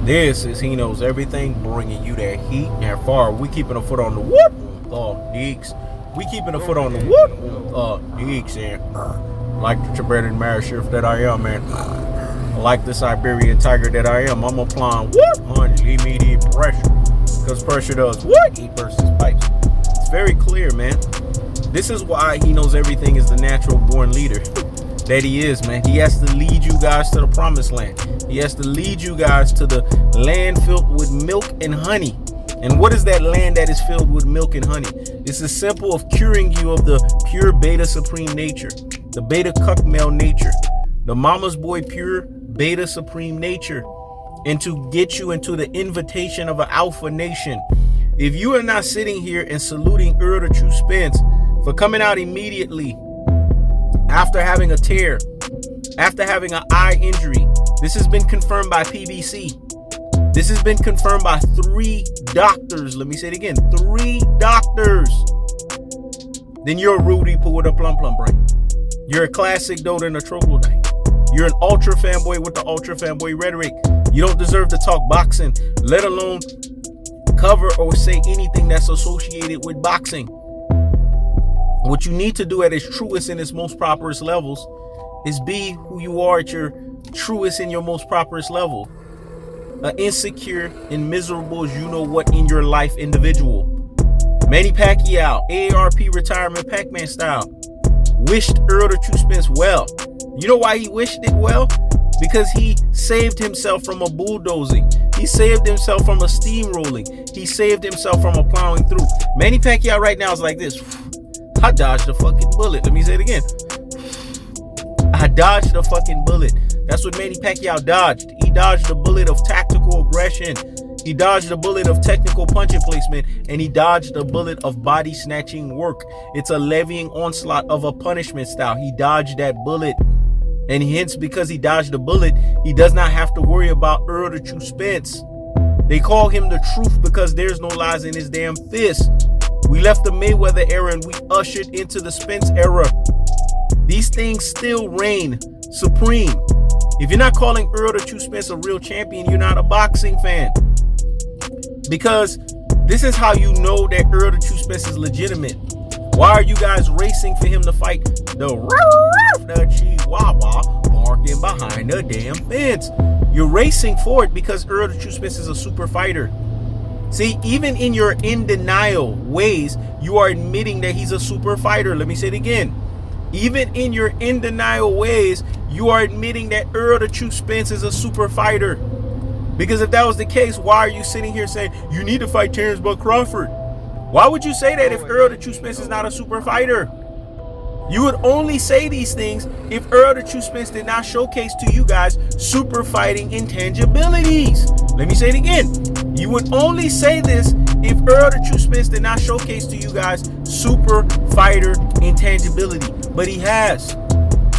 This is He Knows Everything, bringing you that heat and far. We keeping a foot on the whoop, Deeks. We keeping a foot on the whoop, Deeks. And like the Tibetan Mastiff that I am, man. Like the Siberian tiger that I am, I'm applying whoop on immediate pressure. Because pressure does what? Heat versus pipes. It's very clear, man. This is why He Knows Everything is the natural born leader that he is, man. He has to lead you guys to the promised land. He has to lead you guys to the land filled with milk and honey. And what is that land that is filled with milk and honey? It's the simple of curing you of the pure beta supreme nature, the beta cuck male nature, the mama's boy pure beta supreme nature, and to get you into the invitation of an alpha nation. If you are not sitting here and saluting Errol the True Spence for coming out immediately after having a tear, after having an eye injury, this has been confirmed by PBC. This has been confirmed by 3 doctors. Let me say it again, 3 doctors. Then you're a Rudy Poo with a plum brain. You're a classic Doda and a troglodyte. You're an ultra fanboy with the ultra fanboy rhetoric. You don't deserve to talk boxing, let alone cover or say anything that's associated with boxing. What you need to do at its truest and its most properest levels is be who you are at your truest and your most properest level. An insecure and miserable as you know what in your life individual. Manny Pacquiao, AARP retirement Pac-Man style, wished Errol the True Spence well. You know why he wished it well? Because he saved himself from a bulldozing. He saved himself from a steamrolling. He saved himself from a plowing through. Manny Pacquiao right now is like this. I dodged a fucking bullet. Let me say it again. I dodged a fucking bullet. That's what Manny Pacquiao dodged. He dodged a bullet of tactical aggression. He dodged a bullet of technical punching placement. And he dodged a bullet of body snatching work. It's a levying onslaught of a punishment style. He dodged that bullet. And hence, because he dodged a bullet, he does not have to worry about Errol the True Spence. They call him the truth because there's no lies in his damn fist. We left the Mayweather era and we ushered into the Spence era. These things still reign supreme. If you're not calling Errol the True Spence a real champion, you're not a boxing fan. Because this is how you know that Errol the True Spence is legitimate. Why are you guys racing for him to fight the Chihuahua barking behind the damn fence? You're racing for it because Errol the True Spence is a super fighter. See, even in your in denial ways, you are admitting that he's a super fighter. Let me say it again. Even in your in denial ways, you are admitting that Errol the True Spence is a super fighter. Because if that was the case, why are you sitting here saying you need to fight Terrence Bud Crawford? Why would you say that if Errol the True Spence is not a super fighter? You would only say these things if Errol the True Spence did not showcase to you guys super fighting intangibilities. Let me say it again. You would only say this if Errol the True Spence did not showcase to you guys super fighter intangibility. But he has.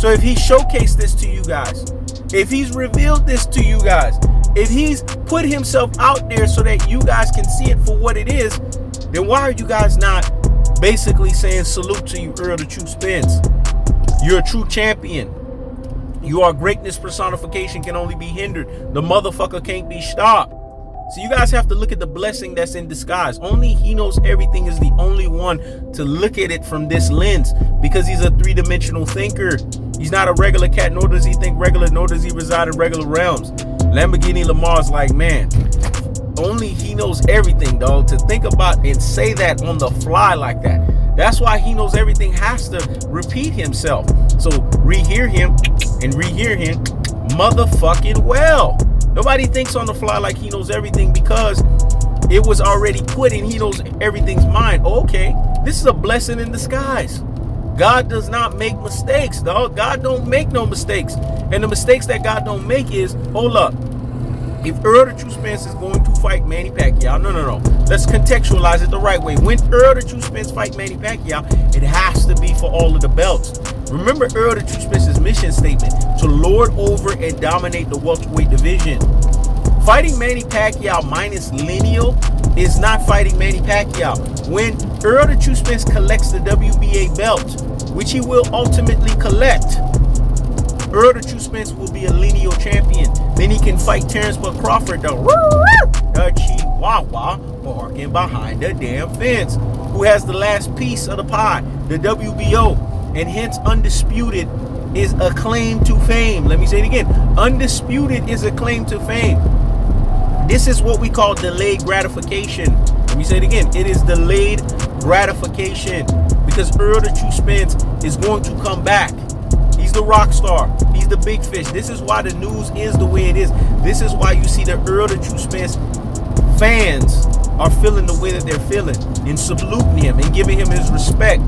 So if he showcased this to you guys, if he's revealed this to you guys, if he's put himself out there so that you guys can see it for what it is, then why are you guys not basically saying salute to you, Errol the True Spence? You're a true champion. You are greatness personification, can only be hindered. The motherfucker can't be stopped. So you guys have to look at the blessing that's in disguise. Only He Knows Everything is the only one to look at it from this lens, because he's a 3-dimensional thinker. He's not a regular cat, nor does he think regular, nor does he reside in regular realms. Lamborghini Lamar's like, man, only He Knows Everything, dog. To think about and say that on the fly like that. That's why He Knows Everything has to repeat himself. So rehear him and rehear him motherfucking well. Nobody thinks on the fly like He Knows Everything because it was already put in He Knows Everything's mind. Okay, this is a blessing in disguise. God does not make mistakes, dog. God don't make no mistakes. And the mistakes that God don't make is, hold up, if Errol the True Spence is going to fight Manny Pacquiao, no. Let's contextualize it the right way. When Errol the True Spence fight Manny Pacquiao, it has to be for all of the belts. Remember Errol the True Spence's mission statement: to lord over and dominate the welterweight division. Fighting Manny Pacquiao minus lineal is not fighting Manny Pacquiao. When Errol the True Spence collects the WBA belt, which he will ultimately collect, Earl the True Spence will be a lineal champion. Then he can fight Terrence Bud Crawford, the Chihuahua, barking behind the damn fence, who has the last piece of the pie, the WBO, and hence Undisputed is a claim to fame. Let me say it again. Undisputed is a claim to fame. This is what we call delayed gratification. Let me say it again. It is delayed gratification because Earl the True Spence is going to come back. He's the rock star. He's the big fish. This is why the news is the way it is. This is why you see the Earl the True Spence fans are feeling the way that they're feeling and saluting him and giving him his respect.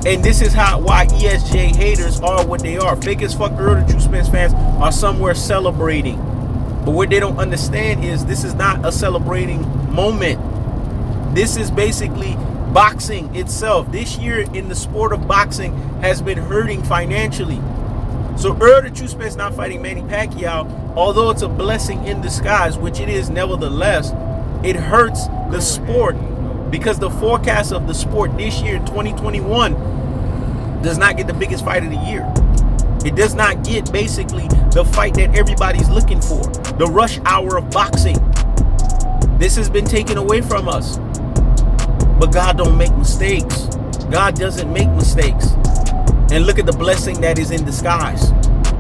And this is why ESJ haters are what they are. Fake as fuck Earl the True Spence fans are somewhere celebrating. But what they don't understand is this is not a celebrating moment. This is basically boxing itself. This year in the sport of boxing has been hurting financially. So Earl the True Spence not fighting Manny Pacquiao, although it's a blessing in disguise, which it is nevertheless, it hurts the sport because the forecast of the sport this year, 2021, does not get the biggest fight of the year. It does not get basically the fight that everybody's looking for, the rush hour of boxing. This has been taken away from us. But God don't make mistakes. God doesn't make mistakes. And look at the blessing that is in disguise.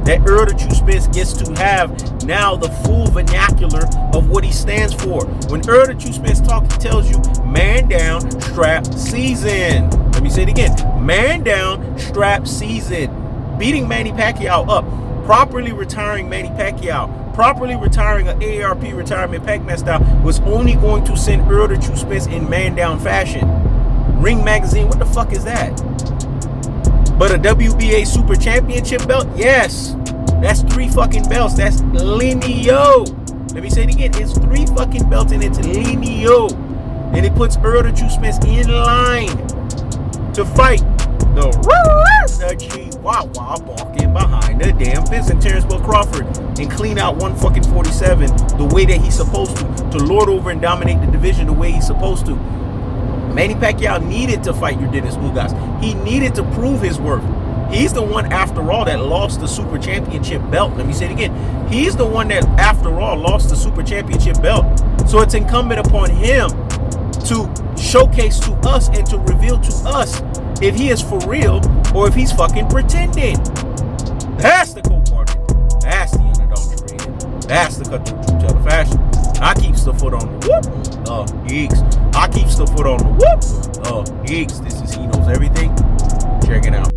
That Earl the True Spence gets to have now the full vernacular of what he stands for. When Earl the True Spence talks, he tells you, man down, strap season. Let me say it again. Man down, strap season. Beating Manny Pacquiao up. Properly retiring Manny Pacquiao. Properly retiring an AARP retirement Pac-Man style was only going to send Earl the True Spence in man down fashion. Ring Magazine, what the fuck is that? But a WBA Super Championship belt? Yes. That's 3 fucking belts. That's lineal. Let me say it again. It's 3 fucking belts and it's lineal. And it puts Earl the True Spence in line to fight the Chihuahua barking behind the damn fence and Terrence Bud Crawford and clean out 147 the way that he's supposed to lord over and dominate the division the way he's supposed to. Manny Pacquiao needed to fight your Dennis Ugas. He needed to prove his worth. He's the one, after all, that lost the Super Championship belt. Let me say it again. He's the one that, after all, lost the Super Championship belt. So it's incumbent upon him to showcase to us and to reveal to us if he is for real or if he's fucking pretending. That's the cold-hearted. That's the unadulterated. That's the cut through truth teller fashion. I keeps the foot on the whoop. Geeks. I keeps the foot on the whoop. Geeks. This is He Knows Everything. Check it out.